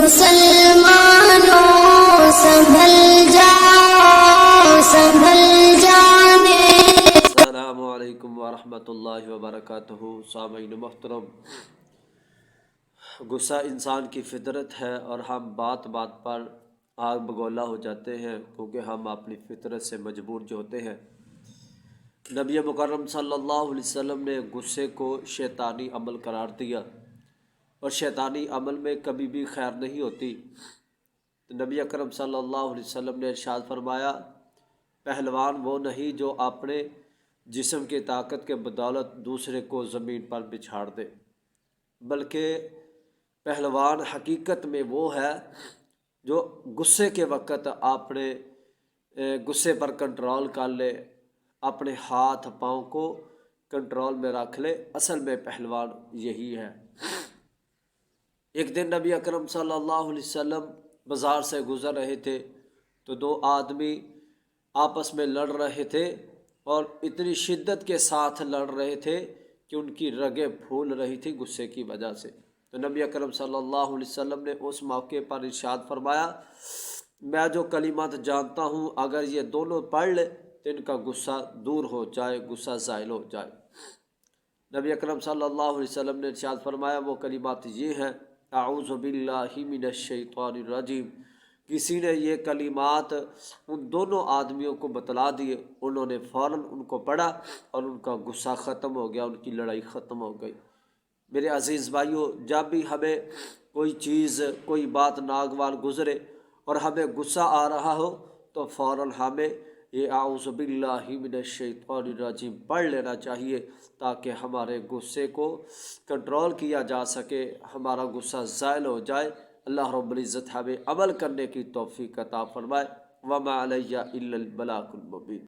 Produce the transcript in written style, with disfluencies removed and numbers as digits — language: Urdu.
مسلمانوں سنبھل جاؤ سنبھل جانے۔ السلام علیکم ورحمۃ اللہ وبرکاتہ۔ سامعین محترم، غصہ انسان کی فطرت ہے اور ہم بات بات پر آگ بگولا ہو جاتے ہیں، کیونکہ ہم اپنی فطرت سے مجبور جو ہوتے ہیں۔ نبی مکرم صلی اللہ علیہ وسلم نے غصے کو شیطانی عمل قرار دیا، اور شیطانی عمل میں کبھی بھی خیر نہیں ہوتی۔ نبی اکرم صلی اللہ علیہ وسلم نے ارشاد فرمایا، پہلوان وہ نہیں جو اپنے جسم کی طاقت کے بدولت دوسرے کو زمین پر بچھاڑ دے، بلکہ پہلوان حقیقت میں وہ ہے جو غصے کے وقت اپنے غصے پر کنٹرول کر لے، اپنے ہاتھ پاؤں کو کنٹرول میں رکھ لے۔ اصل میں پہلوان یہی ہے۔ ایک دن نبی اکرم صلی اللہ علیہ وسلم بازار سے گزر رہے تھے تو دو آدمی آپس میں لڑ رہے تھے، اور اتنی شدت کے ساتھ لڑ رہے تھے کہ ان کی رگیں پھول رہی تھی غصے کی وجہ سے۔ تو نبی اکرم صلی اللہ علیہ وسلم نے اس موقع پر ارشاد فرمایا، میں جو کلمات جانتا ہوں اگر یہ دونوں پڑھ لے تو ان کا غصہ دور ہو جائے، غصہ زائل ہو جائے۔ نبی اکرم صلی اللہ علیہ وسلم نے ارشاد فرمایا، وہ کلمات یہ ہیں، اعوذ باللہ من الشیطان الرجیم۔ کسی نے یہ کلمات ان دونوں آدمیوں کو بتلا دیے، انہوں نے فوراً ان کو پڑھا اور ان کا غصہ ختم ہو گیا، ان کی لڑائی ختم ہو گئی۔ میرے عزیز بھائیوں، جب بھی ہمیں کوئی چیز، کوئی بات ناگوار گزرے اور ہمیں غصہ آ رہا ہو تو فوراً ہمیں یہ اعوذ باللہ من الشیطان الرجیم پڑھ لینا چاہیے، تاکہ ہمارے غصے کو کنٹرول کیا جا سکے، ہمارا غصہ زائل ہو جائے۔ اللہ رب العزت ہمیں عمل کرنے کی توفیق عطا فرمائے۔ وما علی الا البلاغ المبین۔